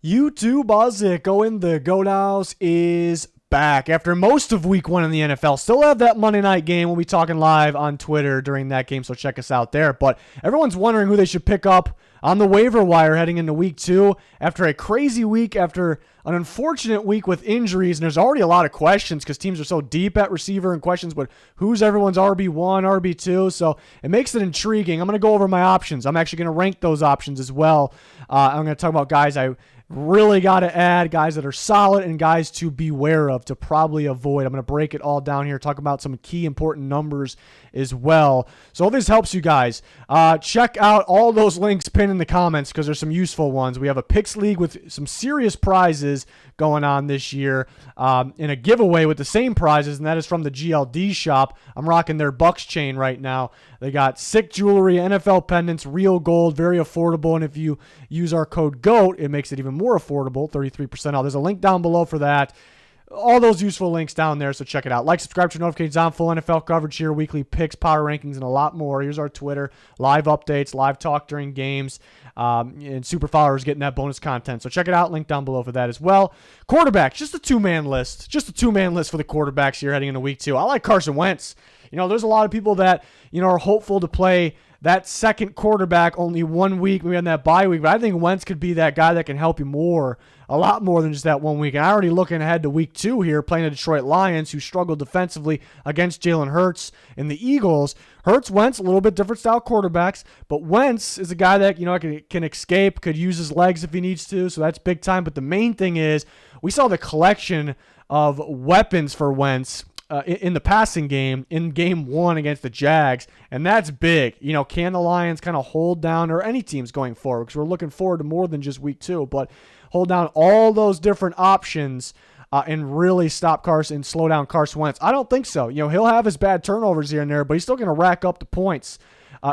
YouTube Buzzik going the Go Nows is back after most of week one in the NFL. Still have that Monday night game. We'll be talking live on Twitter during that game, so check us out there. But everyone's wondering who they should pick up on the waiver wire heading into week two after a crazy week, after an unfortunate week with injuries. And there's already a lot of questions because teams are so deep at receiver and questions, but who's everyone's RB1, RB2? So it makes it intriguing. I'm going to go over my options. I'm actually going to rank those options as well. I'm going to talk about guys I really got to add, guys that are solid, and guys to beware of, to probably avoid. I'm going to break it all down here, talk about some key important numbers as well. So if this helps you guys, check out all those links pinned in the comments because there's some useful ones. We have a picks league with some serious prizes going on this year, in a giveaway with the same prizes, and that is from the GLD shop. I'm rocking their Bucks chain right now. They got sick jewelry, NFL pendants, real gold, very affordable, and if you use our code GOAT, it makes it even more affordable, 33% off. There's a link down below for that. All those useful links down there, so check it out. Like, subscribe, turn notifications on. Full NFL coverage here, weekly picks, power rankings, and a lot more. Here's our Twitter, live updates, live talk during games, and super followers getting that bonus content. So check it out. Link down below for that as well. Quarterbacks, just a two-man list. Just a two-man list for the quarterbacks here heading into week two. I like Carson Wentz. You know, there's a lot of people that, are hopeful to play that second quarterback only 1 week, maybe on that bye week, but I think Wentz could be that guy that can help you a lot more than just that 1 week. And I'm already looking ahead to week two here, playing the Detroit Lions, who struggled defensively against Jalen Hurts and the Eagles. Hurts, Wentz, a little bit different style quarterbacks, but Wentz is a guy that, can escape, could use his legs if he needs to, so that's big time. But the main thing is, we saw the collection of weapons for Wentz in the passing game in game one against the Jags, and that's big. Can the Lions kind of hold down, or any teams going forward, because we're looking forward to more than just week two, but hold down all those different options and really slow down Carson Wentz? I don't think so. He'll have his bad turnovers here and there, but he's still going to rack up the points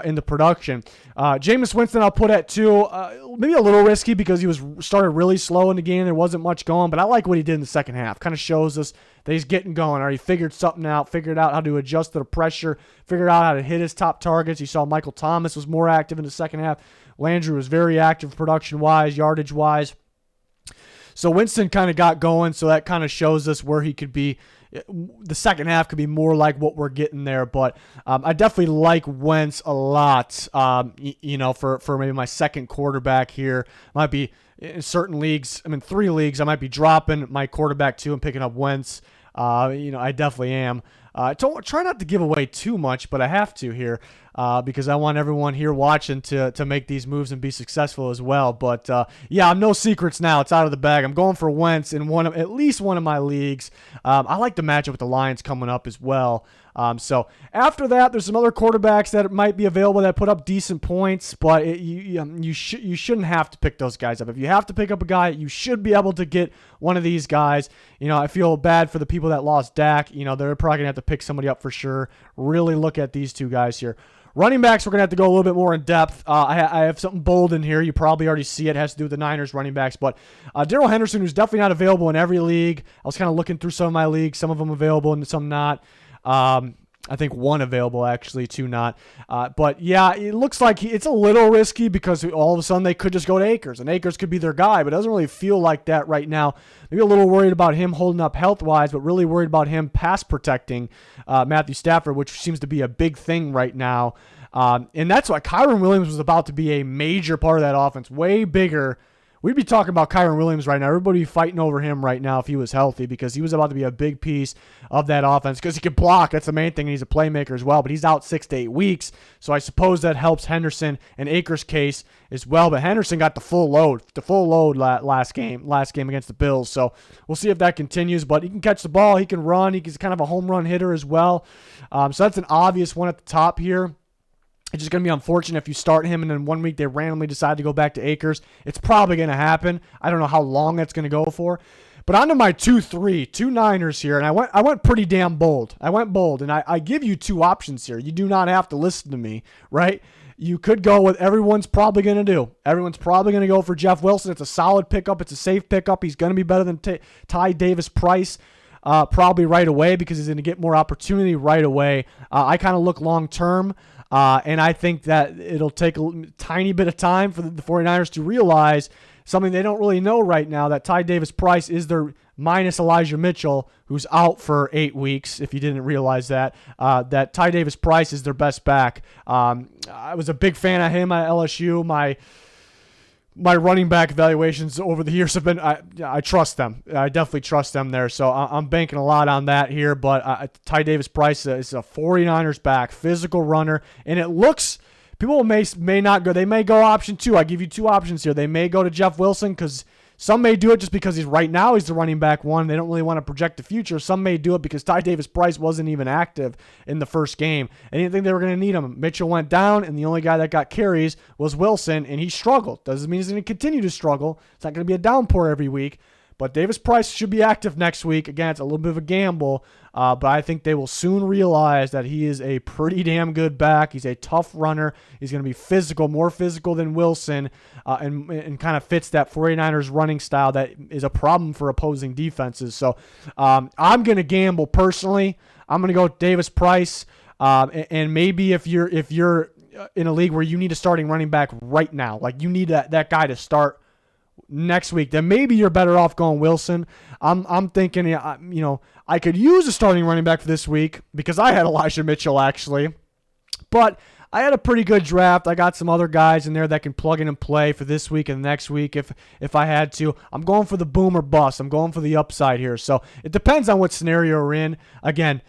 in the production. Jameis Winston I'll put at 2. Maybe a little risky because he started really slow in the game. There wasn't much going, but I like what he did in the second half. Kind of shows us that he's getting going. Or he figured something out, figured out how to adjust to the pressure, figured out how to hit his top targets. You saw Michael Thomas was more active in the second half. Landry was very active production-wise, yardage-wise. So Winston kind of got going, so that kind of shows us where he could be. The second half could be more like what we're getting there, but I definitely like Wentz a lot, for maybe my second quarterback here. Might be in certain leagues, 3 leagues, I might be dropping my quarterback 2 and picking up Wentz. I definitely am. Try not to give away too much, but I have to here because I want everyone here watching to make these moves and be successful as well. But I'm no secrets now. It's out of the bag. I'm going for Wentz in at least one of my leagues. I like the matchup with the Lions coming up as well. So after that, there's some other quarterbacks that might be available that put up decent points, but you shouldn't have to pick those guys up. If you have to pick up a guy, you should be able to get one of these guys. I feel bad for the people that lost Dak. They're probably going to have to pick somebody up for sure. Really look at these two guys here. Running backs, we're going to have to go a little bit more in depth. I have something bold in here. You probably already see it. It has to do with the Niners running backs. But Darrell Henderson, who's definitely not available in every league. I was kind of looking through some of my leagues. Some of them available and some not. I think 1 available, actually, 2 not. But yeah, it looks like it's a little risky because all of a sudden they could just go to Akers, and Akers could be their guy, but it doesn't really feel like that right now. Maybe a little worried about him holding up health-wise, but really worried about him pass protecting Matthew Stafford, which seems to be a big thing right now. And that's why Kyren Williams was about to be a major part of that offense, way bigger. We'd be talking about Kyren Williams right now. Everybody would be fighting over him right now if he was healthy because he was about to be a big piece of that offense because he can block. That's the main thing. And he's a playmaker as well, but he's out 6 to 8 weeks. So I suppose that helps Henderson and Akers' case as well. But Henderson got the full load last game against the Bills. So we'll see if that continues. But he can catch the ball. He can run. He's kind of a home run hitter as well. So that's an obvious one at the top here. It's just going to be unfortunate if you start him and then 1 week they randomly decide to go back to Akers. It's probably going to happen. I don't know how long that's going to go for. But on to my 2 Niners here, and I went pretty damn bold. I went bold, and I give you 2 options here. You do not have to listen to me, right? You could go with everyone's probably going to do. Everyone's probably going to go for Jeff Wilson. It's a solid pickup. It's a safe pickup. He's going to be better than Ty Davis-Price. Probably right away because he's going to get more opportunity right away. I kind of look long-term. And I think that it'll take a tiny bit of time for the 49ers to realize something they don't really know right now, that Ty Davis-Price is their minus Elijah Mitchell, who's out for 8 weeks, if you didn't realize that, that Ty Davis-Price is their best back. I was a big fan of him at LSU. My running back evaluations over the years have been, I trust them. I definitely trust them there. So I'm banking a lot on that here. But Ty Davis-Price is a 49ers back, physical runner. And it looks, people may not go, they may go option 2. I give you 2 options here. They may go to Jeff Wilson, because some may do it just because he's the running back 1. They don't really want to project the future. Some may do it because Ty Davis-Price wasn't even active in the first game. They didn't think they were going to need him. Mitchell went down, and the only guy that got carries was Wilson, and he struggled. Doesn't mean he's going to continue to struggle. It's not going to be a downpour every week. But Davis-Price should be active next week. Again, it's a little bit of a gamble, but I think they will soon realize that he is a pretty damn good back. He's a tough runner. He's going to be physical, more physical than Wilson, and kind of fits that 49ers running style that is a problem for opposing defenses. So I'm going to gamble personally. I'm going to go with Davis-Price, and maybe if you're in a league where you need a starting running back right now, like you need that guy to start next week, then maybe you're better off going Wilson. I'm thinking, I could use a starting running back for this week because I had Elijah Mitchell actually, but I had a pretty good draft. I got some other guys in there that can plug in and play for this week and next week if I had to. I'm going for the boom or bust. I'm going for the upside here. So it depends on what scenario we're in. Again,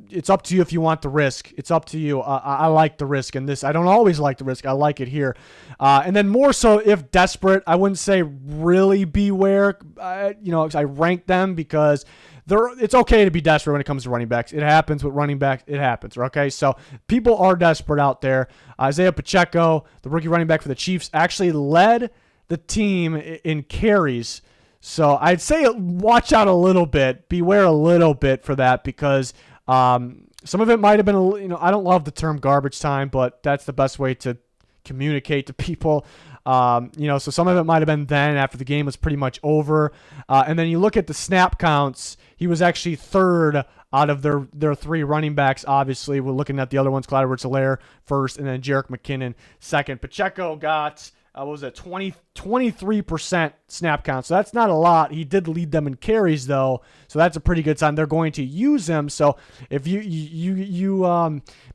it's up to you if you want the risk. It's up to you. I like the risk in this. I don't always like the risk. I like it here. And then more so if desperate, I wouldn't say really beware. I rank them because it's okay to be desperate when it comes to running backs. It happens with running backs. It happens, okay? So people are desperate out there. Isaiah Pacheco, the rookie running back for the Chiefs, actually led the team in carries. So I'd say watch out a little bit. Beware a little bit for that because some of it might have been, I don't love the term garbage time, but that's the best way to communicate to people. So some of it might have been then after the game was pretty much over. And then you look at the snap counts, he was actually third out of their 3 running backs. Obviously, we're looking at the other ones, Clyde Edwards-Helaire first, and then Jerick McKinnon second. Pacheco got 23% snap count. So that's not a lot. He did lead them in carries though. So that's a pretty good sign. They're going to use him. So if you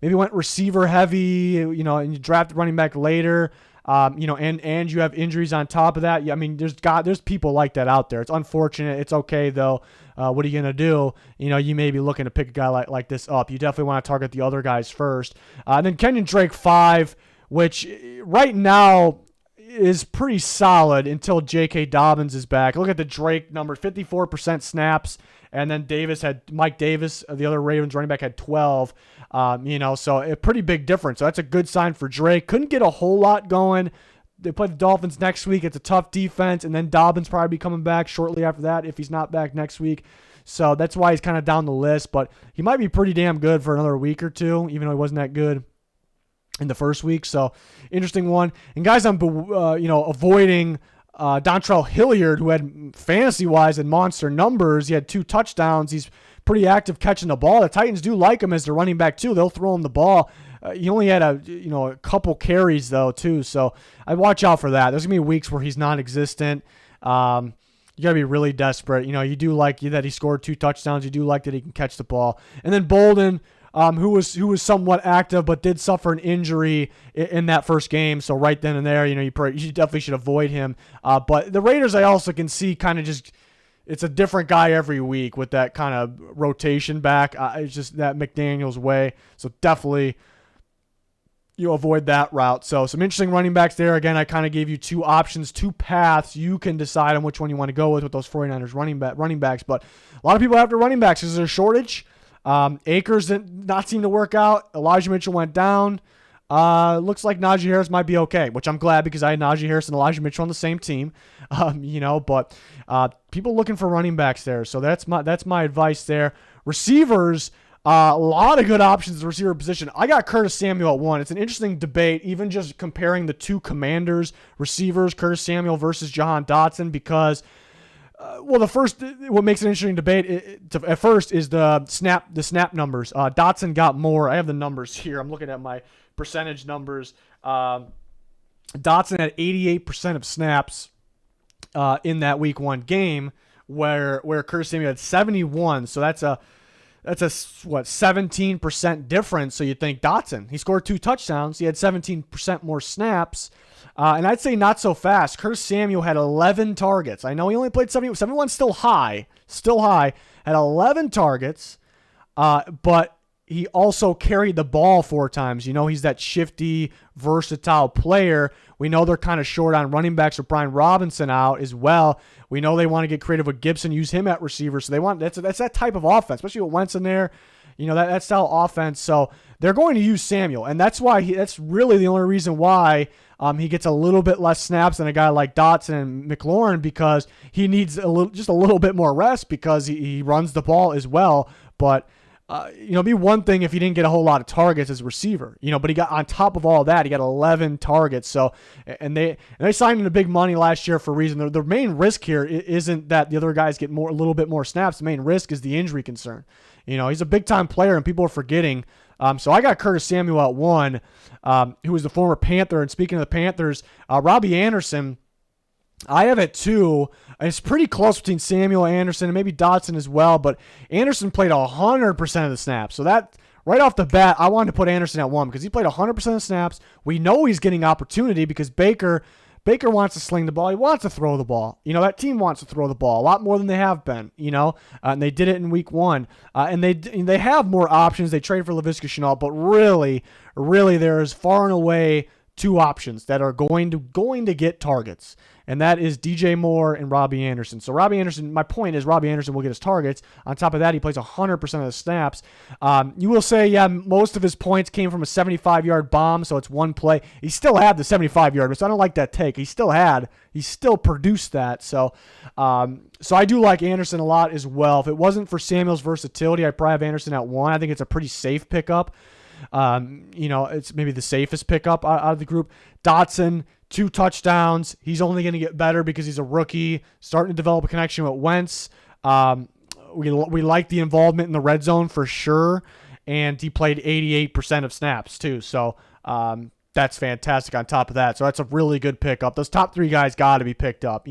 maybe went receiver heavy, and you drafted running back later, and you have injuries on top of that. There's people like that out there. It's unfortunate. It's okay though. What are you gonna do? You may be looking to pick a guy like this up. You definitely want to target the other guys first. And then Kenyon Drake 5, which right now is pretty solid until J.K. Dobbins is back. Look at the Drake number, 54% snaps, and then Mike Davis, the other Ravens running back, had 12. So a pretty big difference. So that's a good sign for Drake. Couldn't get a whole lot going. They play the Dolphins next week. It's a tough defense, and then Dobbins probably be coming back shortly after that if he's not back next week. So that's why he's kind of down the list, but he might be pretty damn good for another week or two, even though he wasn't that good in the first week. So interesting one. And guys, I'm avoiding Dontrell Hilliard, who had fantasy-wise and monster numbers. He had 2 touchdowns. He's pretty active catching the ball. The Titans do like him as their running back too. They'll throw him the ball. He only had a couple carries though too. So I'd watch out for that. There's gonna be weeks where he's non-existent. You gotta be really desperate. You do like that he scored 2 touchdowns. You do like that he can catch the ball. And then Bolden, who was somewhat active but did suffer an injury in that first game. So right then and there, you definitely should avoid him. But the Raiders, I also can see kind of just, it's a different guy every week with that kind of rotation back. It's just that McDaniels way. So definitely avoid that route. So some interesting running backs there. Again, I kind of gave you 2 options, 2 paths. You can decide on which one you want to go with those 49ers running backs. But a lot of people after running backs because there's a shortage. Akers did not seem to work out. Elijah Mitchell went down. Looks like Najee Harris might be okay, which I'm glad because I had Najee Harris and Elijah Mitchell on the same team. But people looking for running backs there. So that's my advice there. Receivers, a lot of good options at the receiver position. I got Curtis Samuel at 1. It's an interesting debate, even just comparing the 2 Commanders receivers, Curtis Samuel versus Jahan Dotson, because what makes it an interesting debate at first is the snap numbers. Dotson got more. I have the numbers here. I'm looking at my percentage numbers. Dotson had 88% of snaps in that week 1 game where Curtis Samuel had 71. So that's a 17% difference. So you'd think Dotson, he scored 2 touchdowns. He had 17% more snaps. And I'd say not so fast. Curtis Samuel had 11 targets. I know he only played 71. 71's still high, had 11 targets, but he also carried the ball 4 times. You know, he's that shifty, versatile player. We know they're kind of short on running backs with Brian Robinson out as well. We know they want to get creative with Gibson, use him at receiver. So that's that type of offense, especially with Wentz in there. You know, that style of offense. So they're going to use Samuel, and that's why that's really the only reason why he gets a little bit less snaps than a guy like Dotson and McLaurin, because he needs just a little bit more rest because he runs the ball as well. But it'd be one thing if he didn't get a whole lot of targets as a receiver, but he got, on top of all that, he got 11 targets. So, and they signed him to big money last year for a reason. The main risk here isn't that the other guys get a little bit more snaps. The main risk is the injury concern. He's a big time player and people are forgetting. So I got Curtis Samuel at 1, who was the former Panther. And speaking of the Panthers, Robbie Anderson, I have at 2. It's pretty close between Samuel, Anderson, and maybe Dotson as well, but Anderson played 100% of the snaps. So that, right off the bat, I wanted to put Anderson at 1 because he played 100% of the snaps. We know he's getting opportunity because Baker wants to sling the ball. He wants to throw the ball. That team wants to throw the ball a lot more than they have been, and they did it in week 1. And they have more options. They trade for Laviska Shenault, but really there is far and away 2 options that are going to get targets, and that is DJ Moore and Robbie Anderson. So Robbie Anderson, my point is Robbie Anderson will get his targets. On top of that, he plays 100% of the snaps. You will say, yeah, most of his points came from a 75-yard bomb, so it's one play. He still had the 75-yard, so I don't like that take. He still produced that. So I do like Anderson a lot as well. If it wasn't for Samuel's versatility, I'd probably have Anderson at 1. I think it's a pretty safe pickup. It's maybe the safest pickup out of the group. Dotson, 2 touchdowns. He's only going to get better because he's a rookie, starting to develop a connection with Wentz. We like the involvement in the red zone for sure, and he played 88% of snaps too. So that's fantastic on top of that. So that's a really good pickup. Those top 3 guys got to be picked up.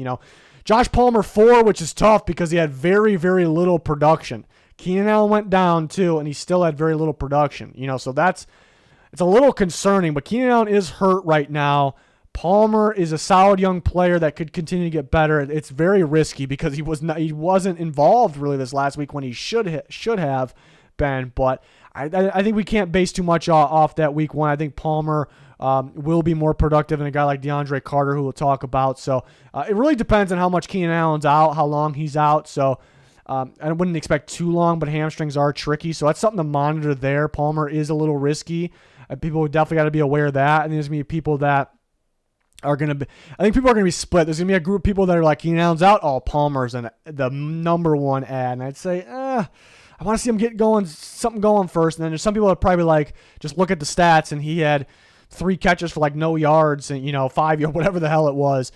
Josh Palmer 4, which is tough because he had very, very little production. Keenan Allen went down too, and he still had very little production. So it's a little concerning, but Keenan Allen is hurt right now. Palmer is a solid young player that could continue to get better. It's very risky because he wasn't involved really this last week when he should have been. But I think we can't base too much off that week 1. I think Palmer will be more productive than a guy like DeAndre Carter, who we'll talk about. So it really depends on how much Keenan Allen's out, how long he's out. So I wouldn't expect too long, but hamstrings are tricky. So that's something to monitor there. Palmer is a little risky. People definitely got to be aware of that. And there's going to be people that are going to be, I think people are going to be split. There's going to be a group of people that are like, Keenan Allen's out. Oh, Palmer's the number 1 ad. And I'd say, I want to see him get something going first. And then there's some people that probably like, just look at the stats and he had 3 catches for like no yards and, 5 yards, whatever the hell it was.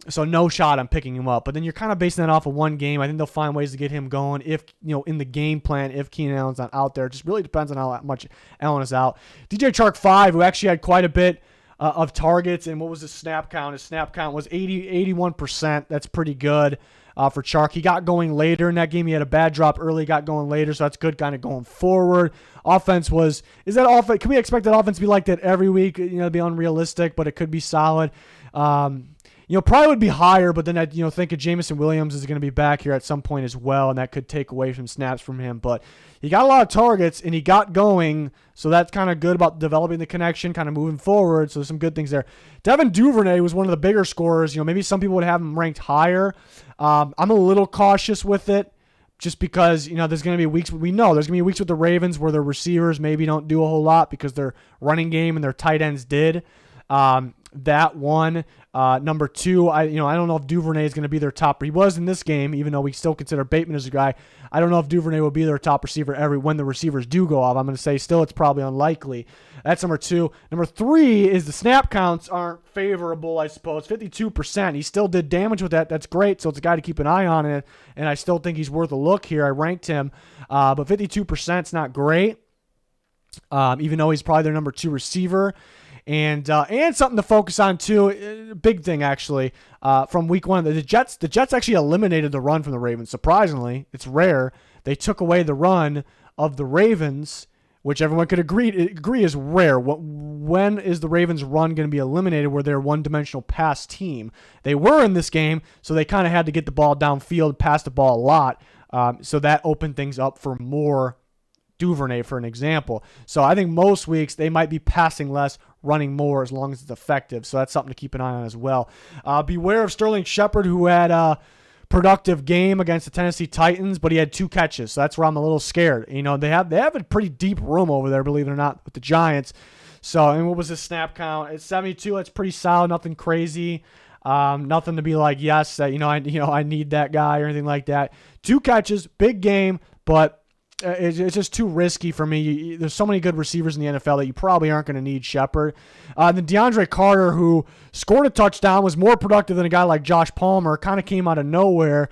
So no shot on picking him up. But then you're kind of basing that off of 1 game. I think they'll find ways to get him going if, in the game plan, if Keenan Allen's not out there. It just really depends on how much Allen is out. DJ Chark 5, who actually had quite a bit of targets, and what was his snap count? His snap count was 81%. That's pretty good for Chark. He got going later in that game. He had a bad drop early, got going later, so that's good kind of going forward. Offense can we expect that offense to be like that every week? It'd be unrealistic, but it could be solid. Probably would be higher, but then I think of Jameson Williams is going to be back here at some point as well, and that could take away some snaps from him. But he got a lot of targets, and he got going, so that's kind of good about developing the connection, kind of moving forward. So there's some good things there. Devin Duvernay was one of the bigger scorers. Maybe some people would have him ranked higher. I'm a little cautious with it, just because there's going to be weeks. We know there's going to be weeks with the Ravens where their receivers maybe don't do a whole lot because their running game and their tight ends did. That one. Number 2, I don't know if Duvernay is going to be their top. He was in this game, even though we still consider Bateman as a guy. I don't know if Duvernay will be their top receiver when the receivers do go off. I'm going to say still it's probably unlikely. That's number 2. Number 3 is the snap counts aren't favorable, I suppose. 52%. He still did damage with that. That's great. So it's a guy to keep an eye on it, and I still think he's worth a look here. I ranked him, but 52% is not great, even though he's probably their number 2 receiver. And something to focus on too, big thing actually, from week one. The Jets actually eliminated the run from the Ravens. Surprisingly, it's rare. They took away the run of the Ravens, which everyone could agree is rare. When is the Ravens' run going to be eliminated where they're a one-dimensional pass team? They were in this game, so they kind of had to get the ball downfield, pass the ball a lot. So that opened things up for more Duvernay, for an example. So I think most weeks they might be passing less, running more, as long as it's effective. So that's something to keep an eye on as well. Beware of Sterling Shepard, who had a productive game against the Tennessee Titans, but he had 2 catches. So that's where I'm a little scared. You know, they have a pretty deep room over there, believe it or not, with the Giants. So, and what was his snap count? It's 72. That's pretty solid. Nothing crazy. Nothing to be like, yes, I need that guy or anything like that. 2 catches, big game, but it's just too risky for me. There's so many good receivers in the NFL that you probably aren't going to need Shepard. Then DeAndre Carter, who scored a touchdown, was more productive than a guy like Josh Palmer, kind of came out of nowhere.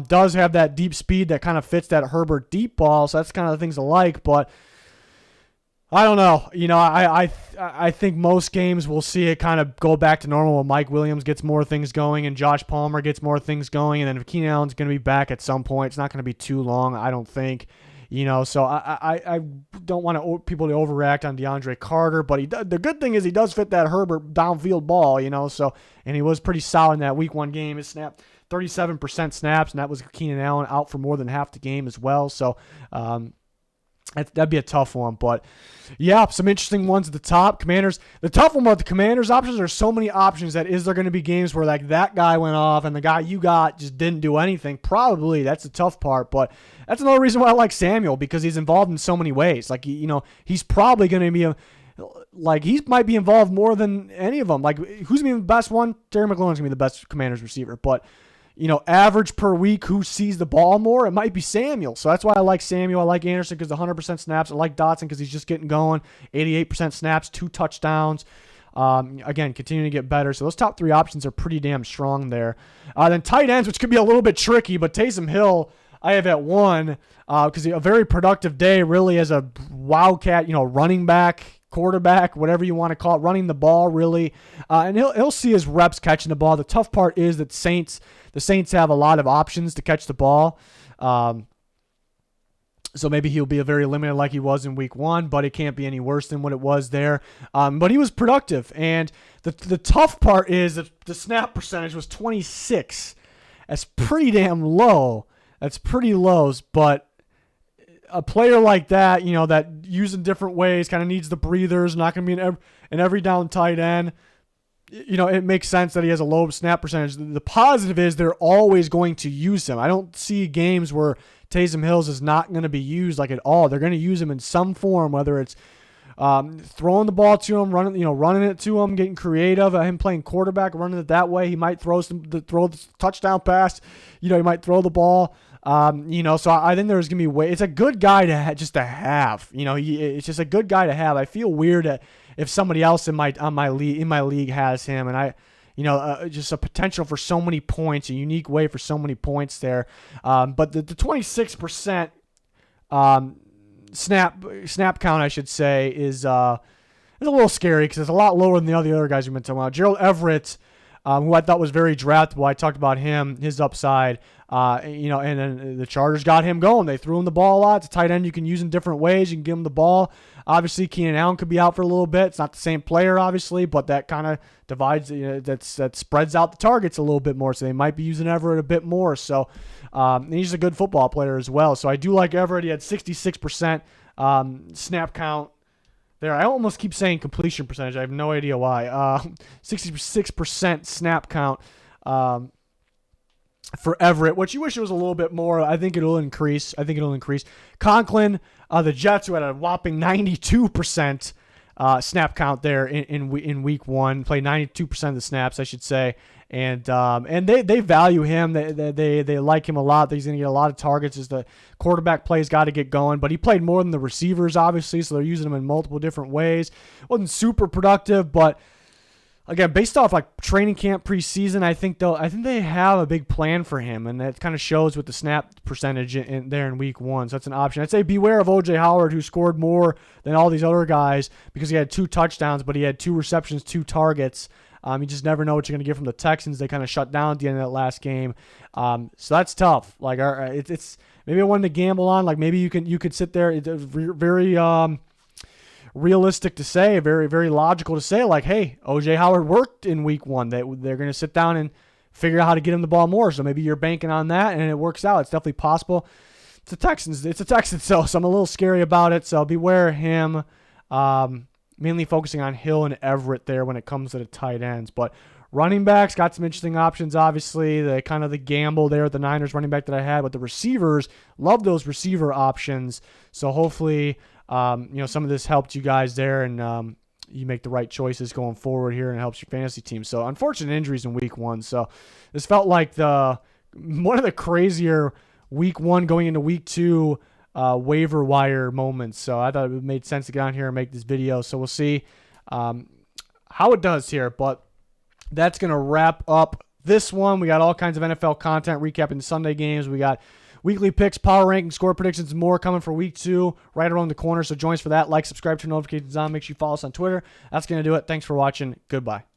Does have that deep speed that kind of fits that Herbert deep ball, so that's kind of the things I like. But I don't know. You know, I think most games we'll see it kind of go back to normal when Mike Williams gets more things going and Josh Palmer gets more things going, and then if Keenan Allen's going to be back at some point, it's not going to be too long, I don't think. You know, so I don't want people to overreact on DeAndre Carter, but the good thing is he does fit that Herbert downfield ball, you know, so, and he was pretty solid in that week 1 game. His snap, 37% snaps, and that was Keenan Allen out for more than half the game as well, so that'd be a tough one. But yeah, some interesting ones at the top. Commanders, the tough one about the Commanders options, there's so many options that is there going to be games where like that guy went off and the guy you got just didn't do anything? Probably. That's the tough part. But that's another reason why I like Samuel, because he's involved in so many ways. Like, you know, he's probably going to be he might be involved more than any of them. Like, who's going to be the best one? Terry McLaurin's going to be the best Commanders receiver. But, you know, average per week, who sees the ball more? It might be Samuel. So that's why I like Samuel. I like Anderson because 100% snaps. I like Dotson because he's just getting going. 88% snaps, 2 touchdowns. Again, continuing to get better. So those top 3 options are pretty damn strong there. Then tight ends, which could be a little bit tricky, but Taysom Hill I have at 1 because a very productive day really as a wildcat, you know, running back, quarterback, whatever you want to call it, running the ball really. And he'll see his reps catching the ball. The tough part is that the Saints have a lot of options to catch the ball. So maybe he'll be very limited like he was in week 1, but it can't be any worse than what it was there. But he was productive. And the tough part is that the snap percentage was 26. That's pretty damn low. That's pretty low. But a player like that, you know, that used in different ways, kind of needs the breathers, not going to be an every down tight end. You know, it makes sense that he has a low snap percentage. The positive is they're always going to use him. I don't see games where Taysom Hill is not going to be used like at all. They're going to use him in some form, whether it's throwing the ball to him, running it to him, getting creative, him playing quarterback, running it that way. He might throw the touchdown pass. You know, he might throw the ball. You know, so I think there's going to be it's a good guy to have. You know, it's just a good guy to have. I feel weird if somebody else in my league has him, and just a potential for so many points, a unique way for so many points there. But the 26% snap count, I should say, is a little scary because it's a lot lower than the other guys we've been talking about. Gerald Everett, who I thought was very draftable. I talked about him, his upside. And then the Chargers got him going. They threw him the ball a lot. It's a tight end you can use in different ways. You can give him the ball. Obviously, Keenan Allen could be out for a little bit. It's not the same player, obviously, but that kind of divides, that spreads out the targets a little bit more. So they might be using Everett a bit more. So he's a good football player as well. So I do like Everett. He had 66% snap count there. I almost keep saying completion percentage. I have no idea why. 66% snap count. For Everett, which you wish it was a little bit more. I think it'll increase. Conklin, the Jets, who had a whopping 92% snap count there in week 1, played 92% of the snaps, I should say, and they value him. They like him a lot. He's going to get a lot of targets as the quarterback play's got to get going. But he played more than the receivers, obviously, so they're using him in multiple different ways. Wasn't super productive, but again, based off like training camp preseason, I think they have a big plan for him, and that kind of shows with the snap percentage in there in week 1. So that's an option. I'd say beware of OJ Howard, who scored more than all these other guys because he had 2 touchdowns, but he had 2 receptions, 2 targets. You just never know what you're going to get from the Texans. They kind of shut down at the end of that last game. So that's tough. Like it's maybe one to gamble on. Like maybe you could sit there. It's very realistic to say, very, very logical to say, like, hey, OJ Howard worked in week 1. They're going to sit down and figure out how to get him the ball more. So maybe you're banking on that, and it works out. It's definitely possible. It's a Texans, so I'm a little scary about it. So beware of him. Mainly focusing on Hill and Everett there when it comes to the tight ends. But running backs, got some interesting options, obviously. The kind of the gamble there at the Niners running back that I had. But the receivers, love those receiver options. So hopefully, some of this helped you guys there, and you make the right choices going forward here, and it helps your fantasy team. So unfortunate injuries in week 1. So this felt like one of the crazier week 1 going into week 2 waiver wire moments. So I thought it made sense to get on here and make this video. So we'll see how it does here. But that's going to wrap up this one. We got all kinds of NFL content recapping the Sunday games. We got weekly picks, power rankings, score predictions, and more coming for week 2 right around the corner. So join us for that. Like, subscribe, turn notifications on. Make sure you follow us on Twitter. That's going to do it. Thanks for watching. Goodbye.